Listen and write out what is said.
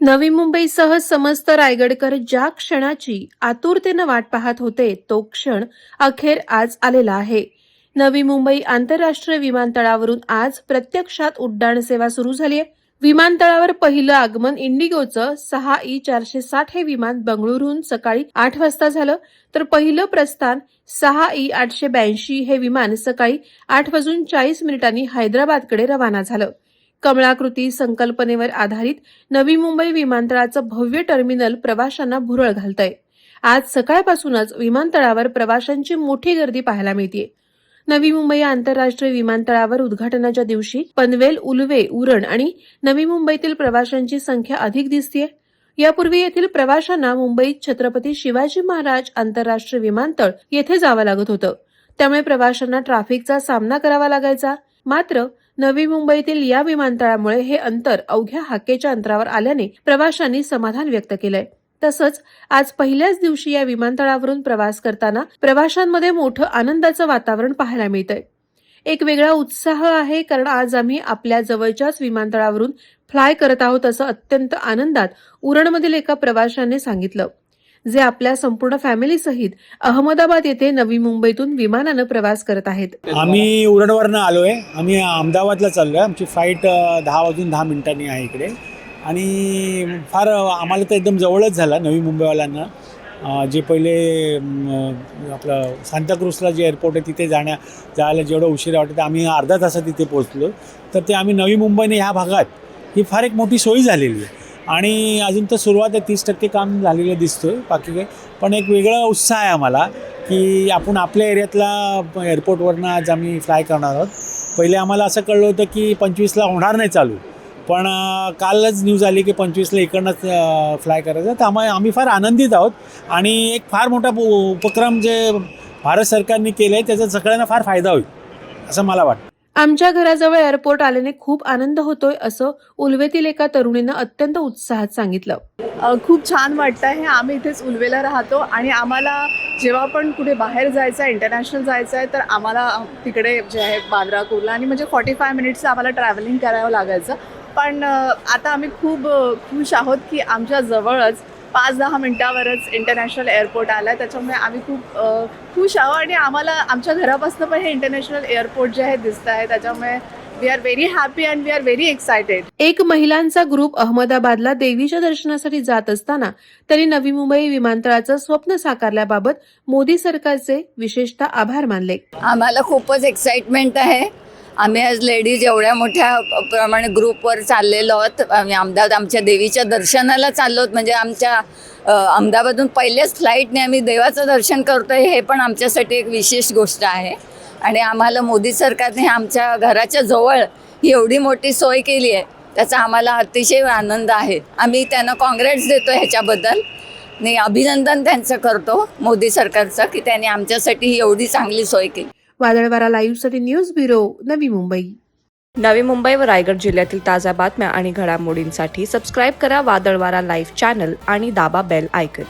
नवी मुंबईसह समस्त रायगडकर ज्या क्षणाची आतुरतेनं वाट पाहत होते तो क्षण अखेर आज आलेला आहे. नवी मुंबई आंतरराष्ट्रीय विमानतळावरून आज प्रत्यक्षात उड्डाण सेवा सुरू झाली आहे. विमानतळावर पहिलं आगमन इंडिगोचं 6E460 हे विमान बंगळुरूहून सकाळी 8 वाजता झालं, तर पहिलं प्रस्थान 6E882 हे विमान सकाळी 8:40 हैदराबादकडे रवाना झालं. कमळाकृती संकल्पनेवर आधारित नवी मुंबई विमानतळाचं भव्य टर्मिनल प्रवाशांना भुरळ घालतंय. आज सकाळपासूनच विमानतळावर प्रवाशांची मोठी गर्दी पाहायला मिळतेय. नवी मुंबई आंतरराष्ट्रीय विमानतळावर उद्घाटनाच्या दिवशी पनवेल, उल्वे, उरण आणि नवी मुंबईतील प्रवाशांची संख्या अधिक दिसतेय. यापूर्वी येथील प्रवाशांना मुंबईत छत्रपती शिवाजी महाराज आंतरराष्ट्रीय विमानतळ येथे जावं लागत होतं. त्यामुळे प्रवाशांना ट्रॅफिकचा सामना करावा लागायचा. मात्र नवी मुंबईतील या विमानतळामुळे हे अंतर अवघ्या हाकेच्या अंतरावर आल्याने प्रवाशांनी समाधान व्यक्त केलंय. तसंच आज पहिल्याच दिवशी या विमानतळावरून प्रवास करताना प्रवाशांमध्ये मोठं आनंदाचं वातावरण पाहायला मिळतंय. एक वेगळा उत्साह आहे, कारण आज आम्ही आपल्या जवळच्याच विमानतळावरून फ्लाय करत आहोत, असं अत्यंत आनंदात उरणमधील एका प्रवाशाने सांगितलं, जे आपल्या संपूर्ण फॅमिलीसहित अहमदाबाद येथे नवी मुंबईतून विमानानं प्रवास करत आहेत. आम्ही उरणवरनं आलोय. आम्ही अहमदाबादला चाललोय. आमची फ्लाईट 10:10 आहे इकडे. आणि फार आम्हाला तर एकदम जवळच झाला नवी मुंबईवाल्यांना. जे पहिले आपलं सांताक्रूजला जे एअरपोर्ट आहे तिथे जायला जेवढं उशिरा वाटतं, आम्ही अर्धा तासात तिथे पोहोचलो. तर ते आम्ही नवी मुंबईने ह्या भागात ही फार एक मोठी सोयी झालेली आहे. आणि अजून तर सुरुवात आहे, 30% काम झालेलं दिसतोय, बाकी काय. पण एक वेगळा उत्साह आहे आम्हाला की आपण आपल्या एरियातला एअरपोर्टवरनं आज आम्ही फ्लाय करणार आहोत. पहिले आम्हाला असं कळलं होतं की 25ला होणार नाही चालू, पण कालच न्यूज आली की 25ला इकडनंच फ्लाय करायचं. तर आम्ही फार आनंदित आहोत. आणि एक फार मोठा उपक्रम जे भारत सरकारने केलं आहे त्याचा सगळ्यांना फार फायदा होईल असं मला वाटतं. आमच्या घराजवळ एअरपोर्ट आल्याने खूप आनंद होतोय, असं उल्वेतील एका तरुणीनं अत्यंत उत्साहात सांगितलं. खूप छान वाटतं आहे. आम्ही इथेच उल्वेला राहतो आणि आम्हाला जेव्हा पण कुठे बाहेर जायचं आहे, इंटरनॅशनल जायचं आहे, तर आम्हाला तिकडे जे आहे बांद्रा कुर्ला आणि म्हणजे 45 मिनिट्स आम्हाला ट्रॅव्हलिंग करावं लागायचं. पण आता आम्ही खूप खुश आहोत की आमच्या जवळच 5-10 मिनिटावरच इंटरनॅशनल एअरपोर्ट आला आहे. त्याच्यामुळे आम्ही खूप खुश आहोत आणि आम्हाला आमच्या घरापासून पण हे इंटरनॅशनल एअरपोर्ट जे आहे दिसतं आहे. त्याच्यामुळे we are very happy and we are very excited. एक महिलांचा ग्रुप अहमदाबादला देवीच्या दर्शनासाठी जात असताना त्यांनी नवी मुंबई विमानतळाचं स्वप्न साकारल्याबाबत मोदी सरकारचे विशेषतः आभार मानले. आम्हाला खूपच एक्साइटमेंट आहे. आम्ही आज लेडीज एवढ्या मोठ्या प्रमाणे ग्रुपवर चाललेलो आहोत. आम्ही अहमदाबाद आमच्या देवीच्या दर्शनाला चाललो आहोत. म्हणजे आमच्या अहमदाबादून पहिल्याच फ्लाईटने आम्ही देवाचं दर्शन करतोय, हे पण आमच्यासाठी एक विशेष गोष्ट आहे. आणि आम्हाला मोदी सरकारने आमच्या घराच्या जवळ ही एवढी मोठी सोय केली आहे, त्याचा आम्हाला अतिशय आनंद आहे. आम्ही त्यांना काँग्रेट्स देतो ह्याच्याबद्दल आणि अभिनंदन त्यांचं करतो मोदी सरकारचं की त्यांनी आमच्यासाठी ही एवढी चांगली सोय केली. वादळवारा लाईव्हसाठी न्यूज ब्युरो, नवी मुंबई. नवी मुंबई व रायगड जिल्ह्यातील ताज्या बातम्या आणि घडामोडींसाठी सबस्क्राईब करा वादळवारा लाईव्ह चॅनल आणि दाबा बेल आयकॉन.